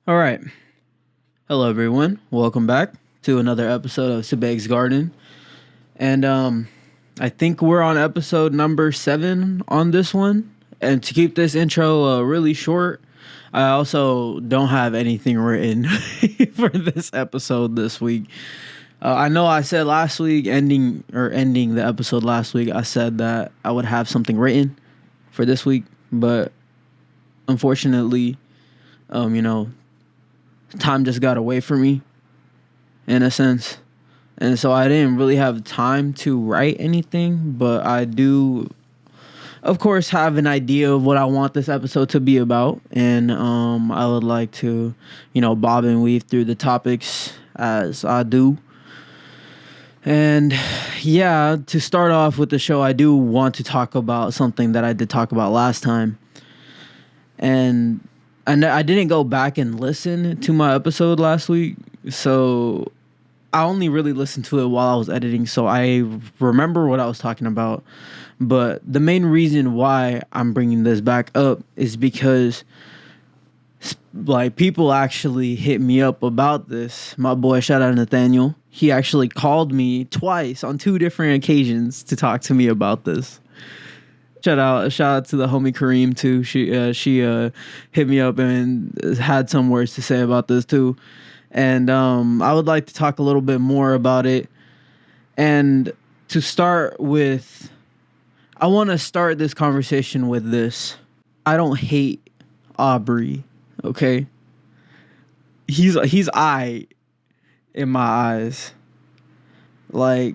All right. Hello, everyone. Welcome back to another episode of Subeg's Garden. And I think we're on episode number 7 on this one. And to keep this intro really short, I also don't have anything written for this episode this week. I know I said last week, ending the episode last week, I said that I would have something written for this week, but unfortunately, time just got away from me in a sense. And so I didn't really have time to write anything, but I do, of course, have an idea of what I want this episode to be about. And I would like to, bob and weave through the topics as I do. And yeah, to start off with the show, I do want to talk about something that I did talk about last time. And I didn't go back and listen to my episode last week, so I only really listened to it while I was editing, so I remember what I was talking about. But the main reason why I'm bringing this back up is because people actually hit me up about this. My boy, shout out Nathaniel, he actually called me twice on 2 different occasions to talk to me about this. Shout out to the homie Kareem too. She hit me up and had some words to say about this too. And I would like to talk a little bit more about it. And to start with, I want to start this conversation with this. I don't hate Aubrey, okay? He's I in my eyes. Like,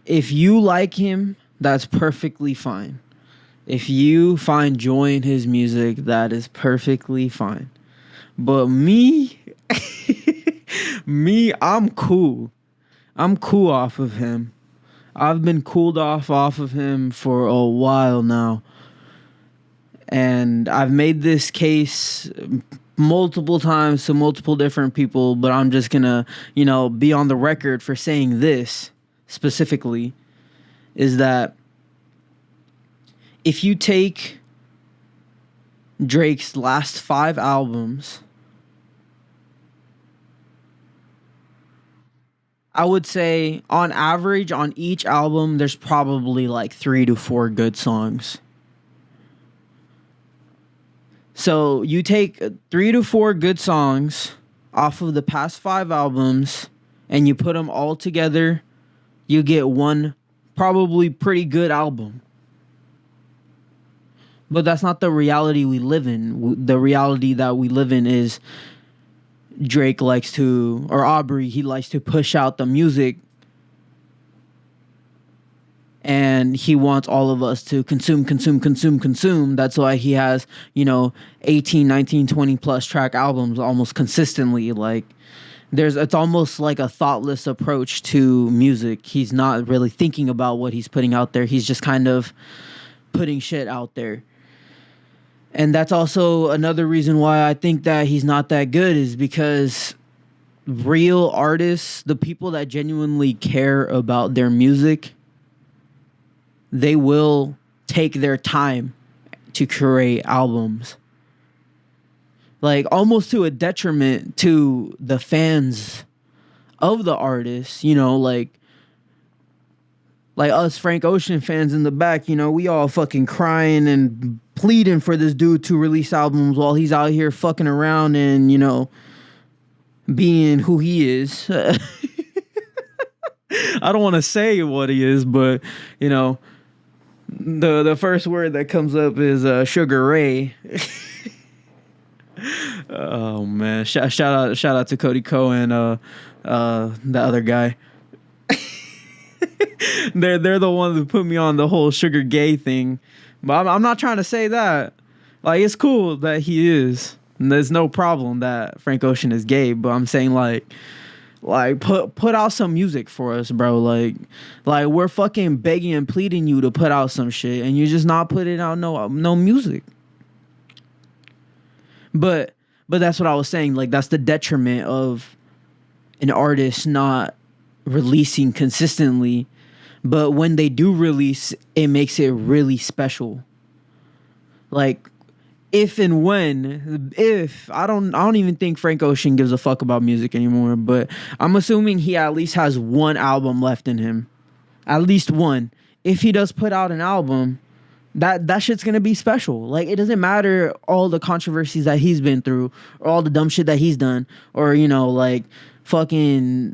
if you like him, that's perfectly fine. If you find joy in his music, that is perfectly fine. But me, I'm cool. I'm cool off of him. I've been cooled off of him for a while now. And I've made this case multiple times to multiple different people, but I'm just gonna, be on the record for saying this specifically. Is that if you take Drake's last 5 albums, I would say on average on each album there's probably like 3 to 4 good songs. So you take 3 to 4 good songs off of the past 5 albums and you put them all together, you get one probably pretty good album. But that's not the reality we live in. The reality that we live in is Drake likes to, or Aubrey, he likes to push out the music. And he wants all of us to consume. That's why he has, 18, 19, 20 plus track albums almost consistently. Like, it's almost like a thoughtless approach to music. He's not really thinking about what he's putting out there. He's just kind of putting shit out there. And that's also another reason why I think that he's not that good, is because real artists, the people that genuinely care about their music, they will take their time to create albums. Like, almost to a detriment to the fans of the artist, like us Frank Ocean fans in the back, we all fucking crying and pleading for this dude to release albums while he's out here fucking around and, being who he is. I don't want to say what he is, but, the first word that comes up is Sugar Ray. Oh man, shout out to Cody Cohen, the other guy. They're the ones who put me on the whole sugar gay thing, but I'm not trying to say that. Like, it's cool that he is, and there's no problem that Frank Ocean is gay, but I'm saying like put out some music for us, bro. Like we're fucking begging and pleading you to put out some shit, and you're just not putting out no music. But that's what I was saying. Like, that's the detriment of an artist not releasing consistently. But when they do release, it makes it really special. Like, if and when, if I don't even think Frank Ocean gives a fuck about music anymore, but I'm assuming he at least has one album left in him. At least one. If he does put out an album, that shit's gonna be special. Like, it doesn't matter all the controversies that he's been through, or all the dumb shit that he's done, or, you know, like fucking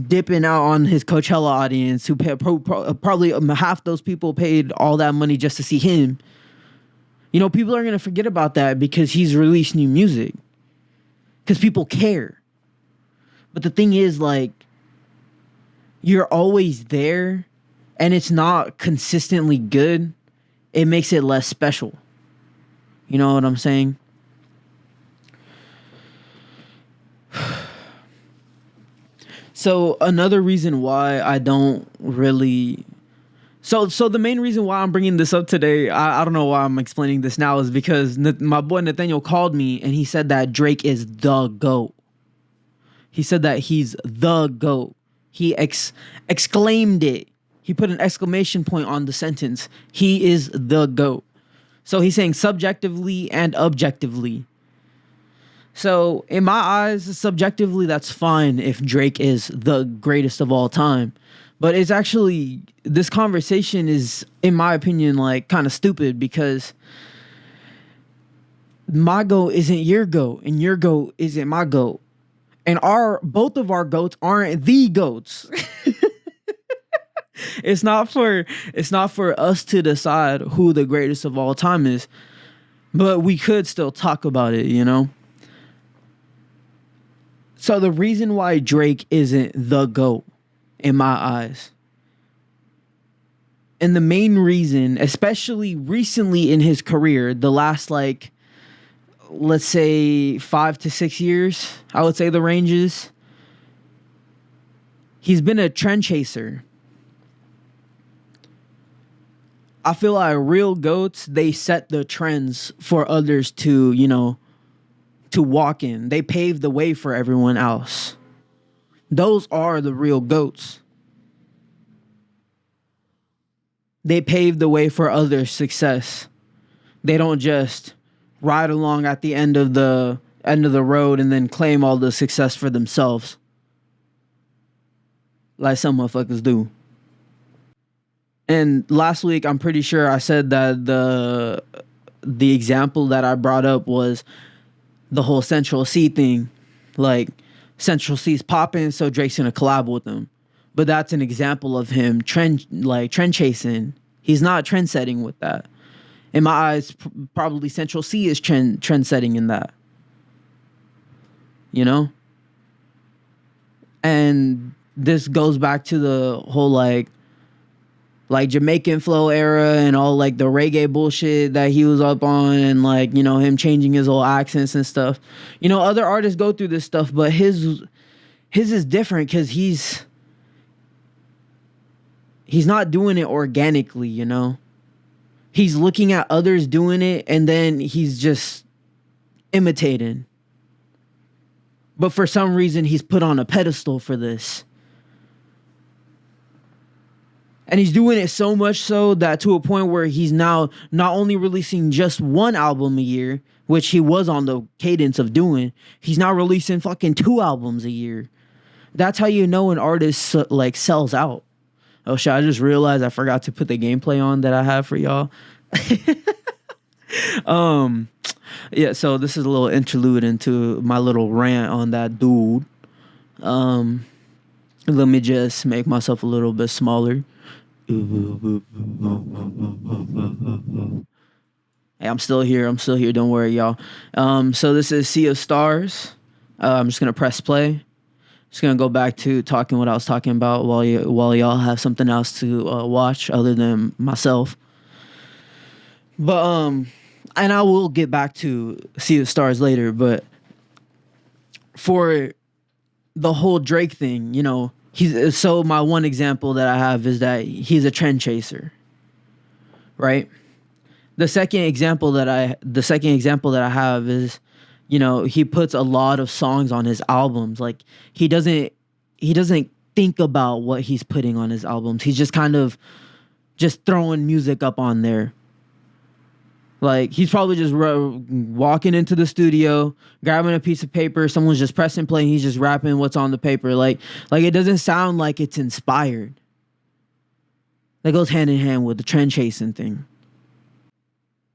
dipping out on his Coachella audience who probably half those people paid all that money just to see him. You know, people are gonna forget about that because he's released new music, because people care. But the thing is, like, you're always there and it's not consistently good. It makes it less special. You know what I'm saying? So another reason why I don't really... So the main reason why I'm bringing this up today, I don't know why I'm explaining this now, is because my boy Nathaniel called me and he said that Drake is the GOAT. He said that he's the GOAT. He exclaimed it. He put an exclamation point on the sentence. He is the GOAT. So he's saying subjectively and objectively. So in my eyes, subjectively, that's fine if Drake is the greatest of all time. But it's actually, this conversation is, in my opinion, like kind of stupid, because my GOAT isn't your GOAT and your GOAT isn't my GOAT. And both of our GOATs aren't the GOATs. It's not for us to decide who the greatest of all time is, but we could still talk about it, you know? So the reason why Drake isn't the GOAT in my eyes, and the main reason, especially recently in his career, the last, like, let's say 5 to 6 years, I would say the range is, he's been a trend chaser. I feel like real GOATs, they set the trends for others to, you know, to walk in. They pave the way for everyone else. Those are the real GOATs. They pave the way for others' success. They don't just ride along at the end of the road and then claim all the success for themselves, like some motherfuckers do. And last week, I'm pretty sure I said that the example that I brought up was the whole Central C thing. Like, Central C's popping, so Drake's gonna collab with them. But that's an example of him trend chasing. He's not trend setting with that. In my eyes, probably Central C is trend setting in that. You know? And this goes back to the whole like Jamaican flow era and all like the reggae bullshit that he was up on, and like, you know, him changing his whole accents and stuff. You know, other artists go through this stuff, but his is different because he's not doing it organically, you know? He's looking at others doing it and then he's just imitating. But for some reason, he's put on a pedestal for this. And he's doing it so much so that to a point where he's now not only releasing just one album a year, which he was on the cadence of doing, he's now releasing fucking 2 albums a year. That's how you know an artist like sells out. Oh shit, I just realized I forgot to put the gameplay on that I have for y'all. Yeah, so this is a little interlude into my little rant on that dude. Let me just make myself a little bit smaller. Hey, I'm still here. Don't worry, y'all. So this is Sea of Stars. I'm just gonna press play. Just gonna go back to talking what I was talking about while y'all have something else to watch other than myself. But and I will get back to Sea of Stars later. But for the whole Drake thing, you know, so my one example that I have is that he's a trend chaser, right? The second example that I have is, you know, he puts a lot of songs on his albums. Like, he doesn't think about what he's putting on his albums. He's just kind of just throwing music up on there. Like, he's probably just walking into the studio, grabbing a piece of paper. Someone's just pressing play, and he's just rapping what's on the paper. Like it doesn't sound like it's inspired. That goes hand in hand with the trend chasing thing.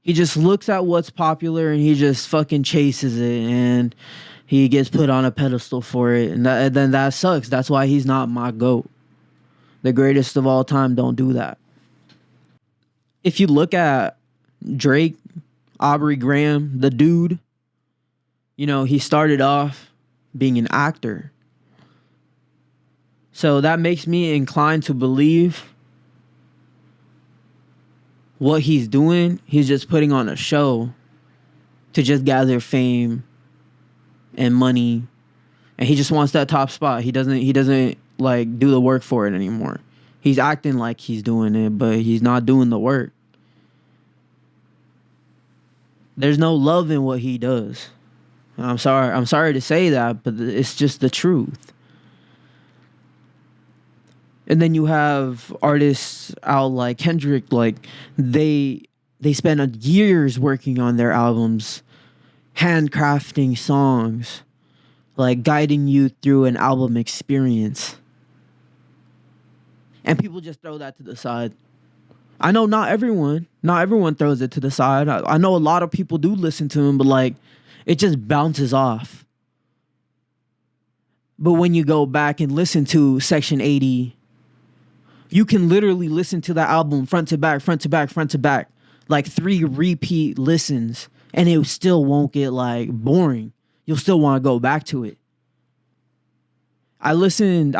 He just looks at what's popular and he just fucking chases it, and he gets put on a pedestal for it. And then that sucks. That's why he's not my GOAT. The greatest of all time don't do that. If you look at Drake, Aubrey Graham, the dude, you know, he started off being an actor. So that makes me inclined to believe what he's doing, he's just putting on a show to just gather fame and money. And he just wants that top spot. He doesn't like do the work for it anymore. He's acting like he's doing it, but he's not doing the work. There's no love in what he does. I'm sorry to say that, but it's just the truth. And then you have artists out like Kendrick, like they spend years working on their albums, handcrafting songs, like guiding you through an album experience. And people just throw that to the side. I know not everyone throws it to the side. I know a lot of people do listen to him, but like it just bounces off. But when you go back and listen to Section 80, you can literally listen to that album front to back, front to back, front to back, like 3 repeat listens, and it still won't get like boring. You'll still want to go back to it. I listened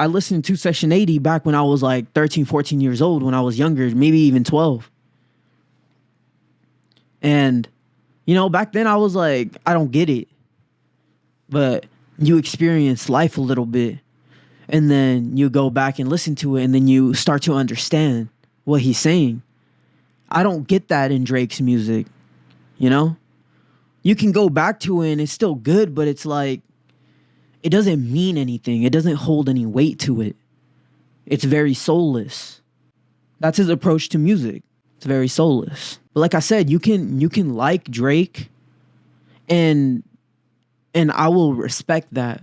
to Section 80 back when I was like 13, 14 years old, when I was younger, maybe even 12. And, you know, back then I was like, I don't get it. But you experience life a little bit. And then you go back and listen to it, and then you start to understand what he's saying. I don't get that in Drake's music, you know? You can go back to it and it's still good, but it's like, it doesn't mean anything. It doesn't hold any weight to it. It's very soulless. That's his approach to music. It's very soulless. But like I said, you can like Drake, and I will respect that.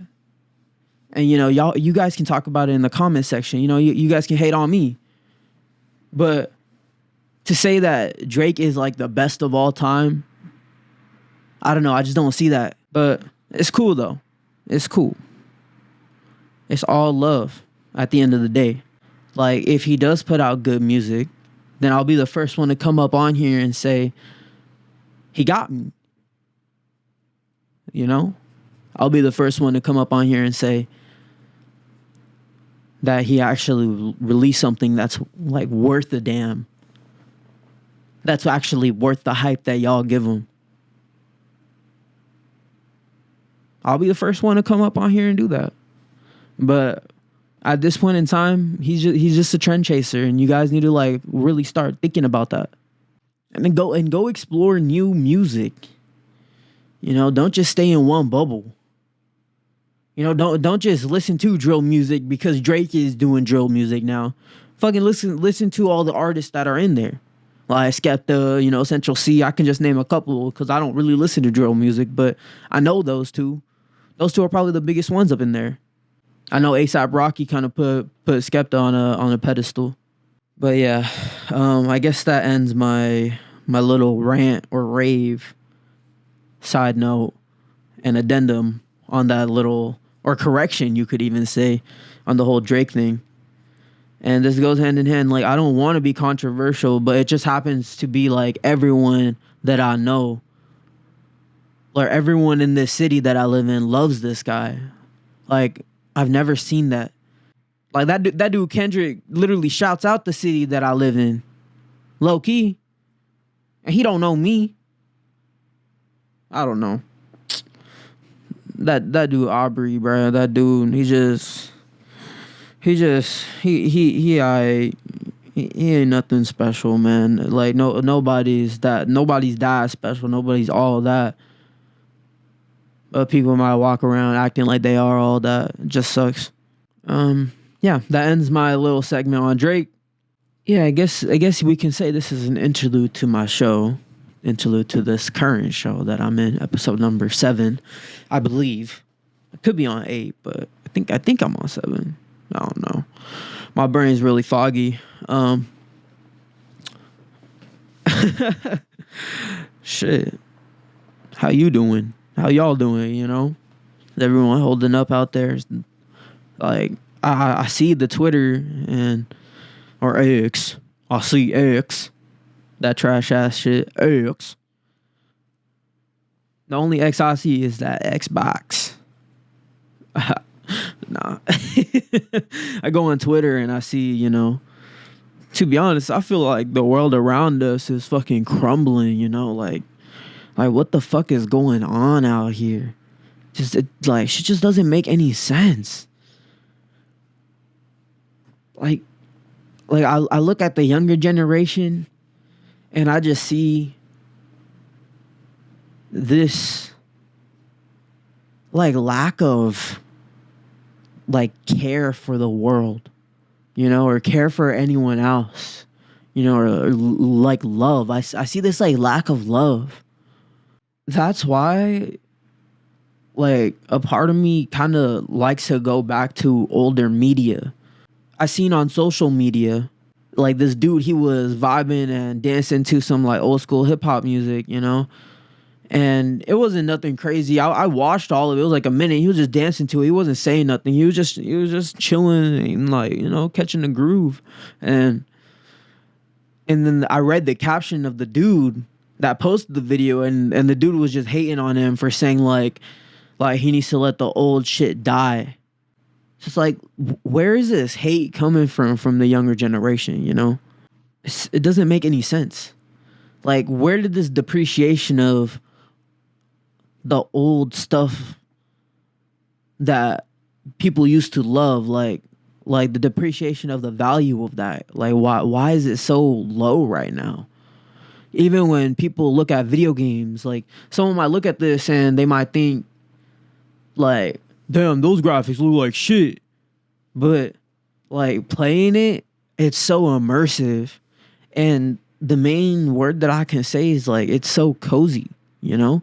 And you know, you guys can talk about it in the comment section. You know, you guys can hate on me. But to say that Drake is like the best of all time, I don't know. I just don't see that. But it's cool though. It's cool. It's all love at the end of the day. Like, if he does put out good music, then I'll be the first one to come up on here and say, he got me. You know? I'll be the first one to come up on here and say that he actually released something that's like worth a damn. That's actually worth the hype that y'all give him. I'll be the first one to come up on here and do that. But at this point in time, he's just a trend chaser, and you guys need to like really start thinking about that. And then go explore new music. You know, don't just stay in one bubble. You know, don't just listen to drill music because Drake is doing drill music now. Fucking listen to all the artists that are in there. Like Skepta, you know, Central C. I can just name a couple because I don't really listen to drill music, but I know those two. Those two are probably the biggest ones up in there. I know A$AP Rocky kind of put Skepta on a pedestal. But yeah, I guess that ends my little rant or rave, side note, and addendum on that little, or correction you could even say, on the whole Drake thing. And this goes hand in hand. Like, I don't want to be controversial, but it just happens to be like everyone that I know, or everyone in this city that I live in, loves this guy. Like, I've never seen that. Like, that dude Kendrick literally shouts out the city that I live in, low key, and he don't know me. I don't know. That dude Aubrey, bro. That dude, he ain't nothing special, man. Like, nobody's that special. Nobody's all that. But people might walk around acting like they are all that. It just sucks. Yeah, that ends my little segment on Drake. Yeah, I guess we can say this is an interlude to my show. interlude to this current show that I'm in, episode number 7, I believe. I could be on 8, but I think I'm on 7. I don't know. My brain's really foggy. Shit. How you doing? How y'all doing, you know? Is everyone holding up out there? Like, I see the Twitter or X. I see X. That trash ass shit. X. The only X I see is that Xbox. Nah. I go on Twitter and I see, you know, to be honest, I feel like the world around us is fucking crumbling, you know, like what the fuck is going on out here? Shit just doesn't make any sense. Like I look at the younger generation and I just see this lack of care for the world, you know, or care for anyone else, you know, or love. I see this lack of love. That's why a part of me kind of likes to go back to older media. I seen on social media this dude, he was vibing and dancing to some old school hip hop music, you know. And it wasn't nothing crazy. I watched all of it. It was a minute. He was just dancing to it. He wasn't saying nothing. He was just chilling and you know, catching the groove. And then I read the caption of the dude that posted the video, and the dude was just hating on him for saying he needs to let the old shit die. It's just where is this hate coming from the younger generation, you know? It doesn't make any sense. Where did this depreciation of the old stuff that people used to love, the depreciation of the value of that, why is it so low right now? Even when people look at video games, someone might look at this and they might think damn, those graphics look like shit, but playing it, it's so immersive. And the main word that I can say is it's so cozy, you know?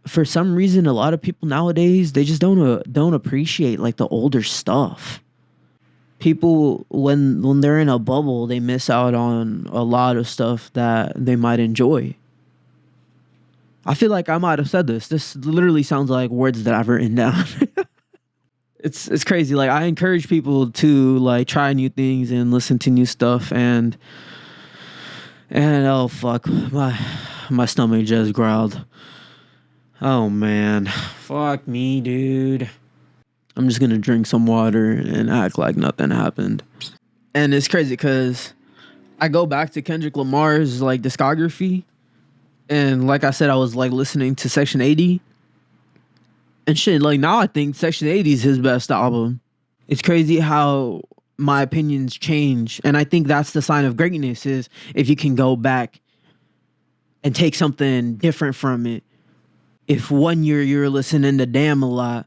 For some reason, a lot of people nowadays, they just don't appreciate the older stuff. People, when they're in a bubble, they miss out on a lot of stuff that they might enjoy. I feel like I might have said this. This literally sounds like words that I've written down. It's crazy. I encourage people to try new things and listen to new stuff, and oh fuck, my stomach just growled. Oh man, fuck me, dude. I'm just gonna drink some water and act like nothing happened. And it's crazy because I go back to Kendrick Lamar's discography, and like I said, I was listening to Section 80, and shit. Now I think Section 80 is his best album. It's crazy how my opinions change, and I think that's the sign of greatness, is if you can go back and take something different from it. If one year you're listening to Damn a lot,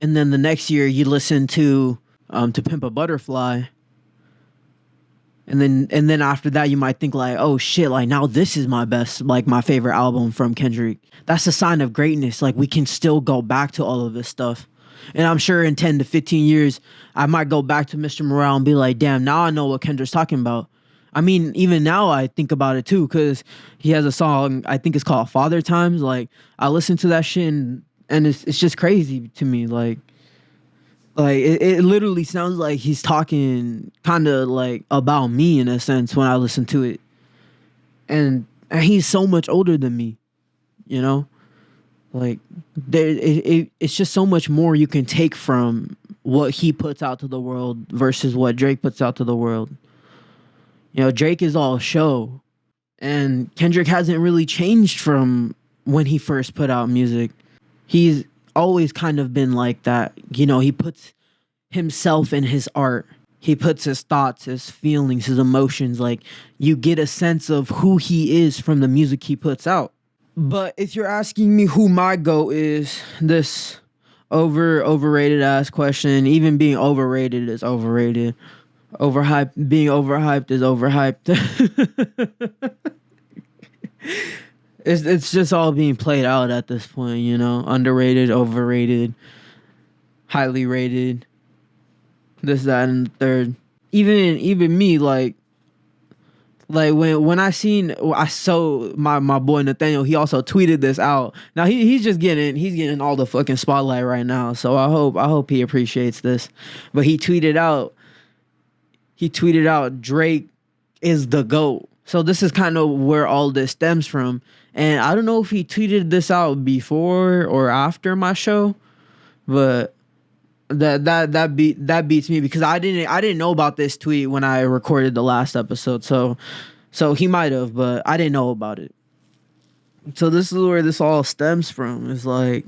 and then the next year you listen to Pimp a Butterfly, and then after that you might think oh shit, now this is my best, my favorite album from Kendrick. That's a sign of greatness. We can still go back to all of this stuff. And I'm sure in 10 to 15 years, I might go back to Mr. Morale and be damn, now I know what Kendrick's talking about. I mean, even now I think about it too, because he has a song, I think it's called Father Times. I listen to that shit and it's just crazy to me. It literally sounds like he's talking kind of about me in a sense when I listen to it. And he's so much older than me, you know? It's just so much more you can take from what he puts out to the world versus what Drake puts out to the world. You know, Drake is all show, and Kendrick hasn't really changed from when he first put out music. He's always kind of been like that. You know, he puts himself in his art. He puts his thoughts, his feelings, his emotions. You get a sense of who he is from the music he puts out. But if you're asking me who my GOAT is, this overrated ass question, even being overrated is overrated. Being overhyped is overhyped. It's just all being played out at this point, you know, underrated, overrated, highly rated, this, that, and the third. Even me, like when I saw my boy Nathaniel, he also tweeted this out. Now he's getting all the fucking spotlight right now. So I hope he appreciates this. But he tweeted out Drake is the GOAT. So this is kind of where all this stems from. And I don't know if he tweeted this out before or after my show, but that beats me because I didn't know about this tweet when I recorded the last episode. So he might have, but I didn't know about it. So this is where this all stems from. It's like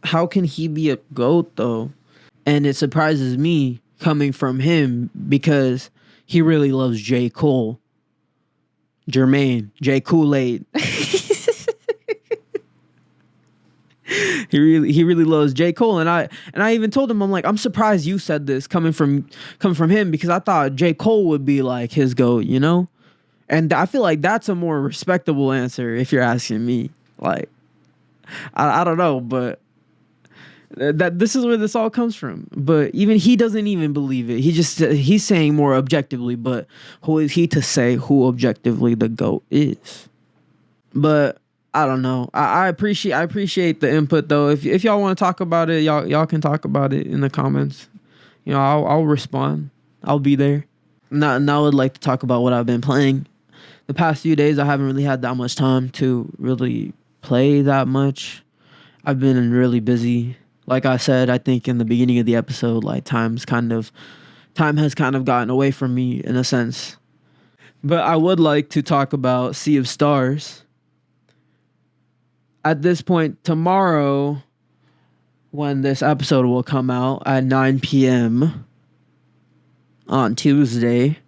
how can he be a GOAT though? And it surprises me coming from him because he really loves J. Cole. Jermaine, J. Kool-Aid. He really loves J. Cole, and I even told him, I'm like, I'm surprised you said this coming from him because I thought J. Cole would be like his GOAT, you know? And I feel like that's a more respectable answer if you're asking me. Like, I don't know, but that this is where this all comes from. But even he doesn't even believe it. He's saying more objectively, but who is he to say who objectively the GOAT is? But I don't know. I appreciate the input though. If y'all want to talk about it, y'all can talk about it in the comments. You know, I'll respond. I'll be there. Now I would like to talk about what I've been playing. The past few days I haven't really had that much time to really play that much. I've been really busy. Like I said, I think in the beginning of the episode, like time has kind of gotten away from me in a sense. But I would like to talk about Sea of Stars. At this point, tomorrow, when this episode will come out at 9 p.m. on Tuesday,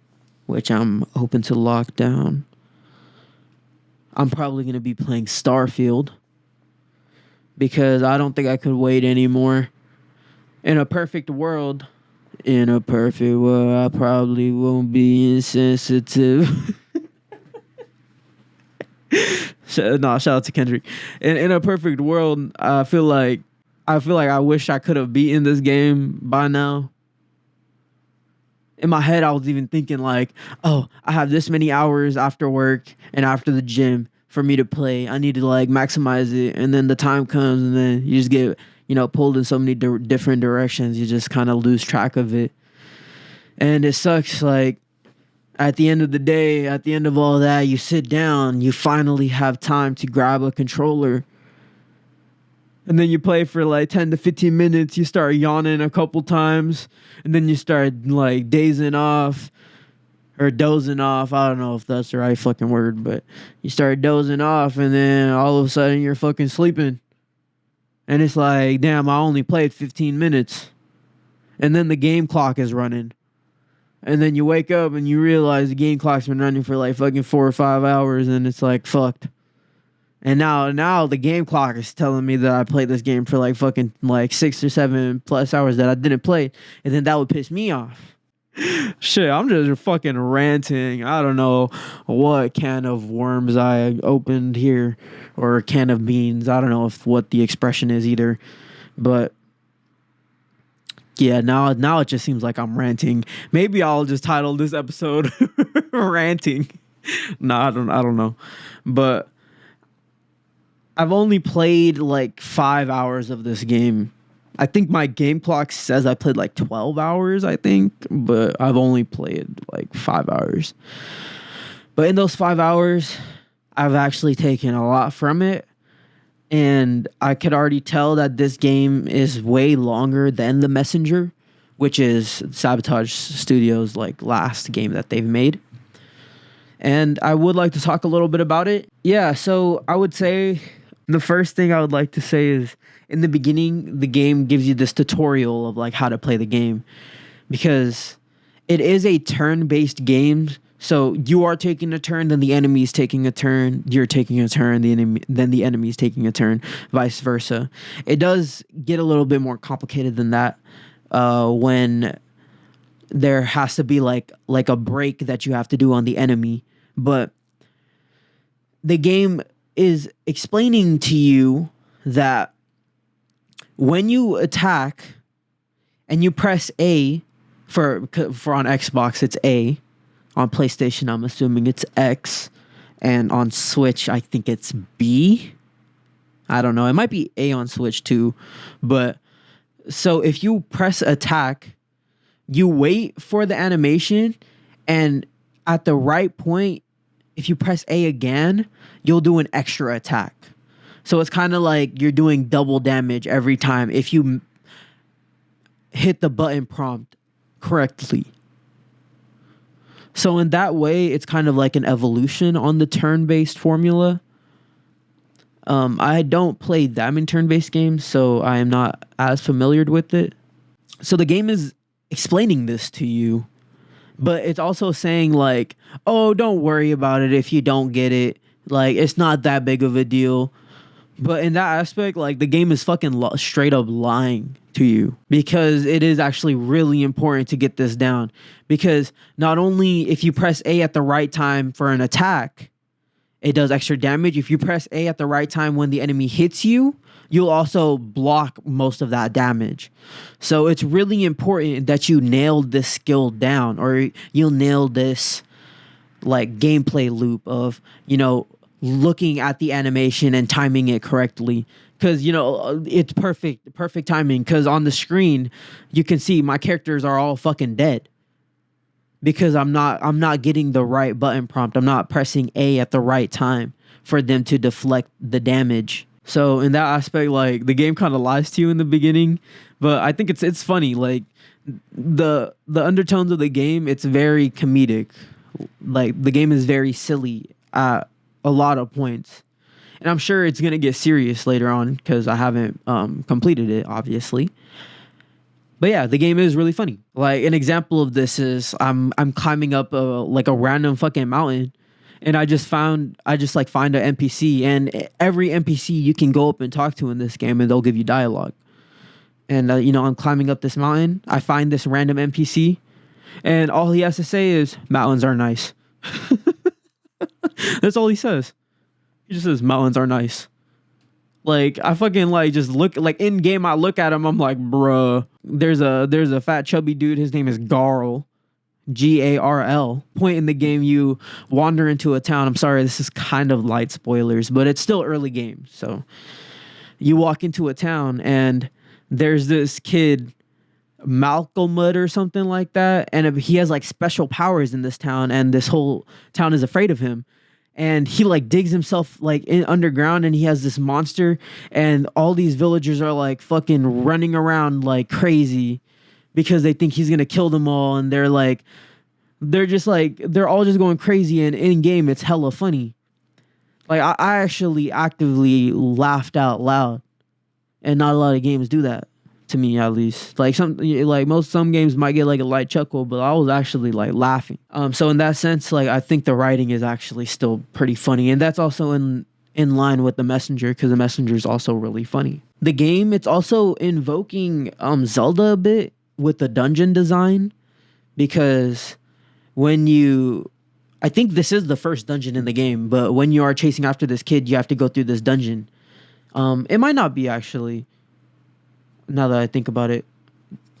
which I'm hoping to lock down, I'm probably going to be playing Starfield because I don't think I could wait anymore. In a perfect world, I probably won't be insensitive. Shout out to Kendrick. In a perfect world, I feel like I wish I could have beaten this game by now. In my head, I was even thinking like, oh, I have this many hours after work and after the gym for me to play. I need to like maximize it. And then the time comes and then you just get, you know, pulled in so many different directions. You just kind of lose track of it. And it sucks. Like at the end of the day, at the end of all that, you sit down, you finally have time to grab a controller. And then you play for like 10 to 15 minutes. You start yawning a couple times. And then you start like dozing off. I don't know if that's the right fucking word. But you start dozing off. And then all of a sudden you're fucking sleeping. And it's like, damn, I only played 15 minutes. And then the game clock is running. And then you wake up and you realize the game clock's been running for like fucking 4 or 5 hours. And it's like, fucked. And now the game clock is telling me that I played this game for like fucking like 6 or 7 plus hours that I didn't play. And then that would piss me off. Shit, I'm just fucking ranting. I don't know what can of worms I opened here. Or a can of beans. I don't know what the expression is either. But yeah, now it just seems like I'm ranting. Maybe I'll just title this episode Ranting. No, I don't know. But I've only played like 5 hours of this game. I think my game clock says I played like 12 hours, I think. But I've only played like 5 hours. But in those 5 hours, I've actually taken a lot from it. And I could already tell that this game is way longer than The Messenger, which is Sabotage Studios' like last game that they've made. And I would like to talk a little bit about it. Yeah, so I would say the first thing I would like to say is in the beginning, the game gives you this tutorial of like how to play the game because it is a turn-based game. So you are taking a turn, then the enemy is taking a turn, you're taking a turn, then the enemy is taking a turn, vice versa. It does get a little bit more complicated than that when there has to be like a break that you have to do on the enemy. but the game is explaining to you that when you attack and you press A for on Xbox, it's A. On PlayStation, I'm assuming it's X. And on Switch, I think it's B. I don't know. It might be A on Switch too. But so if you press attack, you wait for the animation, and at the right point, if you press A again, you'll do an extra attack. So it's kind of like you're doing double damage every time if you hit the button prompt correctly. So in that way, it's kind of like an evolution on the turn-based formula. I don't play that many turn-based games, so I am not as familiar with it. So the game is explaining this to you, but it's also saying like, oh, don't worry about it if you don't get it. Like, it's not that big of a deal. But in that aspect, like, the game is fucking straight up lying to you, because it is actually really important to get this down. Because not only if you press A at the right time for an attack, it does extra damage. If you press A at the right time when the enemy hits you, you'll also block most of that damage. So it's really important that you nail this skill down, or you'll nail this like gameplay loop of, you know, looking at the animation and timing it correctly. Because, you know, it's perfect timing. Because on the screen, you can see my characters are all fucking dead. Because I'm not getting the right button prompt. I'm not pressing A at the right time for them to deflect the damage. So in that aspect, like, the game kind of lies to you in the beginning. But I think it's funny. Like, the undertones of the game, it's very comedic. Like, the game is very silly at a lot of points. And I'm sure it's going to get serious later on, because I haven't completed it, obviously. But yeah, the game is really funny. Like, an example of this is I'm climbing up a random fucking mountain, and I just find an NPC, and every NPC you can go up and talk to in this game, and they'll give you dialogue. And you know, I'm climbing up this mountain. I find this random NPC, and all he has to say is, "Mountains are nice." That's all he says. He just says, "Mountains are nice." Like, I fucking like just look, like, in game I look at him, I'm like, bruh. There's a fat chubby dude, his name is Garl, Garl. Point in the game you wander into a town. I'm sorry, this is kind of light spoilers, but it's still early game. So you walk into a town, and there's this kid, Malcolm or something like that, and he has like special powers in this town, and this whole town is afraid of him. And he like digs himself like in underground, and he has this monster, and all these villagers are like fucking running around like crazy because they think he's gonna kill them all, and they're all just going crazy, and in game it's hella funny. Like, I actually actively laughed out loud, and not a lot of games do that, to me at least. Like, some games might get like a light chuckle, but I was actually like laughing. So in that sense, like, I think the writing is actually still pretty funny, and that's also in line with The Messenger, because The Messenger is also really funny. The game, it's also invoking Zelda a bit with the dungeon design, because I think this is the first dungeon in the game, but when you are chasing after this kid, you have to go through this dungeon. It might not be, actually, now that I think about it,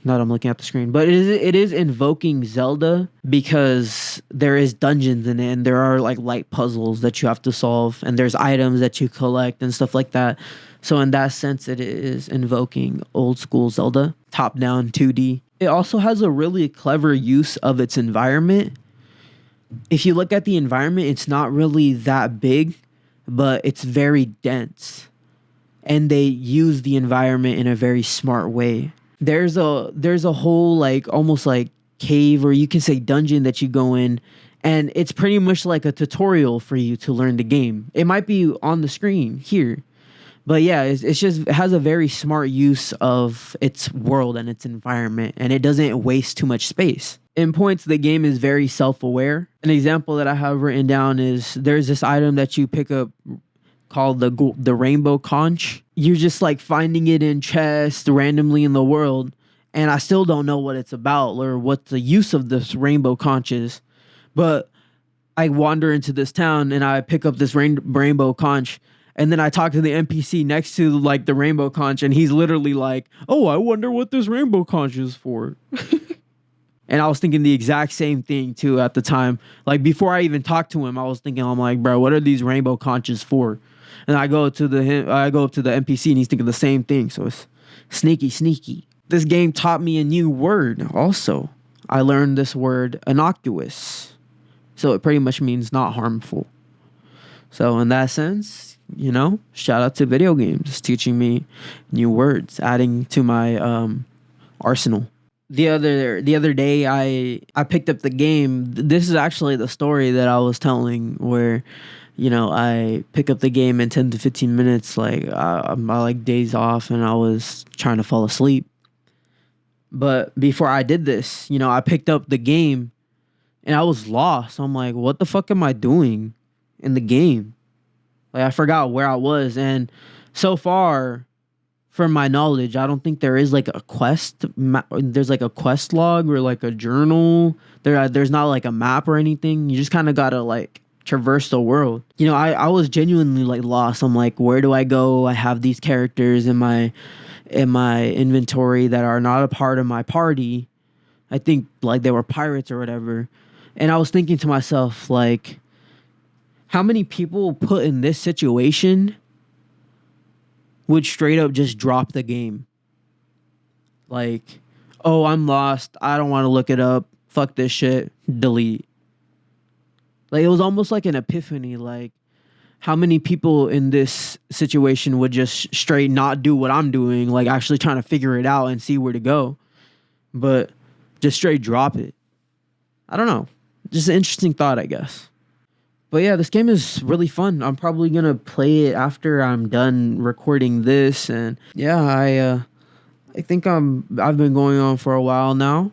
now that I'm looking at the screen. But it is invoking Zelda, because there is dungeons in it, and there are like light puzzles that you have to solve, and there's items that you collect and stuff like that. So in that sense, it is invoking old school Zelda, top-down 2D. It also has a really clever use of its environment. If you look at the environment, it's not really that big, but it's very dense. And they use the environment in a very smart way. There's a whole like almost like cave, or you can say dungeon, that you go in, and it's pretty much like a tutorial for you to learn the game. It might be on the screen here, but yeah, it has a very smart use of its world and its environment, and it doesn't waste too much space. In points, the game is very self-aware. An example that I have written down is there's this item that you pick up called the rainbow conch. You're just like finding it in chests randomly in the world, and I still don't know what it's about or what the use of this rainbow conch is, but I wander into this town and I pick up this rainbow conch. And then I talk to the NPC next to like the rainbow conch, and he's literally like, "Oh, I wonder what this rainbow conch is for." And I was thinking the exact same thing too at the time. Like before I even talked to him, I was thinking, I'm like, bro, what are these rainbow conches for? And I go up to the NPC, and he's thinking the same thing. So it's sneaky. This game taught me a new word also. I learned this word innocuous. So it pretty much means not harmful. So in that sense, you know, shout out to video games. It's teaching me new words, adding to my arsenal. The other day, I picked up the game. This is actually the story that I was telling, where, you know, I pick up the game in 10 to 15 minutes. Like I like days off, and I was trying to fall asleep. But before I did this, you know, I picked up the game, and I was lost. I'm like, what the fuck am I doing in the game? Like I forgot where I was, and so far, from my knowledge, I don't think there is like a quest. There's like a quest log or like a journal. There's not like a map or anything. You just kind of gotta like traverse the world. You know, I was genuinely like lost. I'm like, where do I go? I have these characters in my inventory that are not a part of my party. I think like they were pirates or whatever. And I was thinking to myself, like, how many people put in this situation would straight up just drop the game? Like, oh, I'm lost. I don't want to look it up. Fuck this shit. Delete. Like, it was almost like an epiphany. Like, how many people in this situation would just straight not do what I'm doing, like actually trying to figure it out and see where to go, but just straight drop it? I don't know. Just an interesting thought, I guess. But yeah, this game is really fun. I'm probably gonna play it after I'm done recording this, and yeah, I think I've been going on for a while now.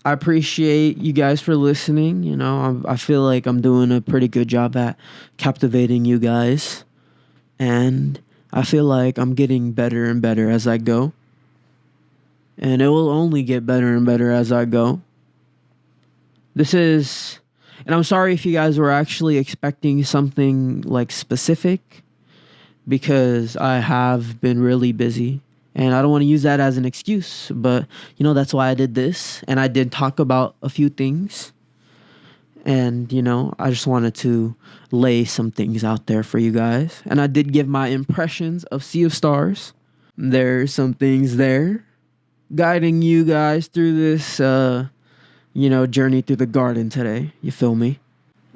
I appreciate you guys for listening. You know, I feel like I'm doing a pretty good job at captivating you guys, and I feel like I'm getting better and better as I go, and it will only get better and better as I go. And I'm sorry if you guys were actually expecting something like specific, because I have been really busy, and I don't want to use that as an excuse, but you know, that's why I did this, and I did talk about a few things, and you know, I just wanted to lay some things out there for you guys, and I did give my impressions of Sea of Stars. There's some things there guiding you guys through this you know, journey through the garden today. You feel me?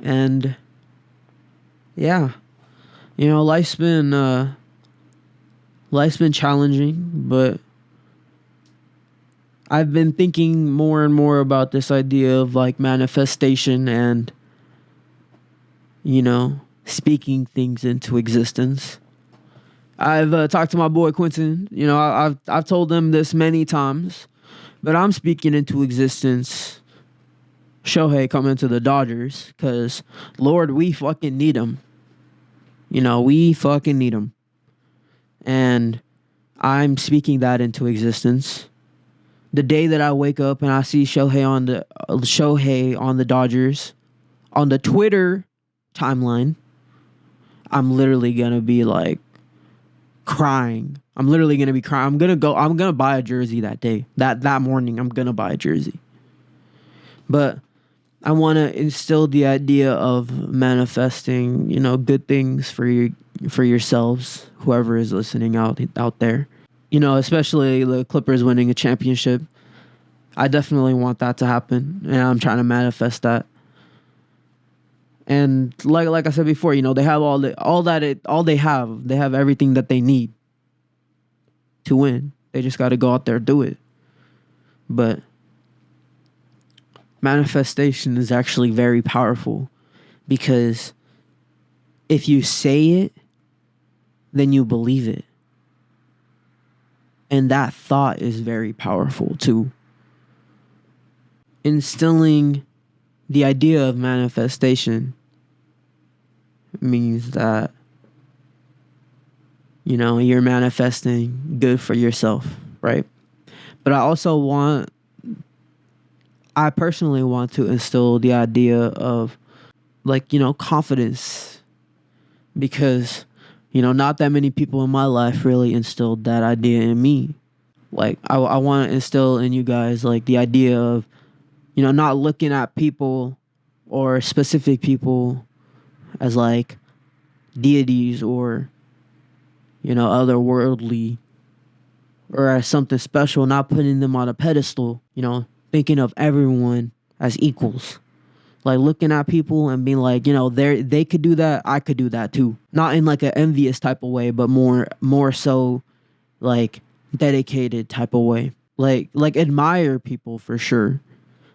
And yeah, you know, life's been challenging, but I've been thinking more and more about this idea of like manifestation and, you know, speaking things into existence. I've talked to my boy Quentin. You know, I've told him this many times, but I'm speaking into existence Shohei coming to the Dodgers, because Lord, we fucking need him. You know, we fucking need him. And I'm speaking that into existence. The day that I wake up and I see Shohei on the Dodgers on the Twitter timeline, I'm literally gonna be like crying. I'm literally gonna be crying. I'm gonna buy a jersey that day. That morning, I'm gonna buy a jersey. But I want to instill the idea of manifesting, you know, good things for yourselves, whoever is listening out there. You know, especially the Clippers winning a championship. I definitely want that to happen, and I'm trying to manifest that. And like I said before, you know, they have they have everything that they need to win. They just got to go out there and do it. But manifestation is actually very powerful, because if you say it, then you believe it. And that thought is very powerful too. Instilling the idea of manifestation means that, you know, you're manifesting good for yourself, right? But I also want I personally want to instill the idea of, like, confidence, because, not that many people in my life really instilled that idea in me. Like, I want to instill in you guys, like, the idea of, not looking at people or specific people as, like, deities or, otherworldly, or as something special, not putting them on a pedestal, thinking of everyone as equals. Like, looking at people and being like, they could do that, I could do that too. Not in like an envious type of way, but more so like dedicated type of way. Like admire people for sure.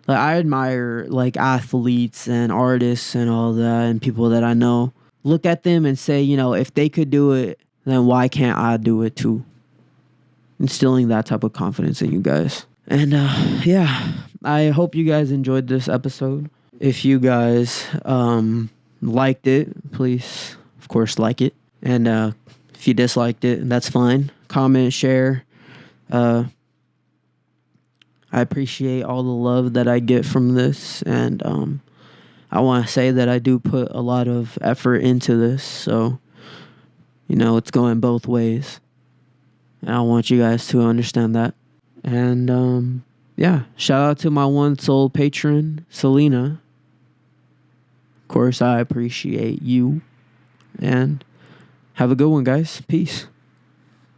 Like, I admire like athletes and artists and all that, and people that I know. Look at them and say, if they could do it, then why can't I do it too? Instilling that type of confidence in you guys. And yeah, I hope you guys enjoyed this episode. If you guys liked it, please, of course, like it. And if you disliked it, that's fine. Comment, share. I appreciate all the love that I get from this. And I want to say that I do put a lot of effort into this. So, it's going both ways. And I want you guys to understand that. And yeah, shout out to my one soul patron, Selena. Of course, I appreciate you. And have a good one, guys. Peace.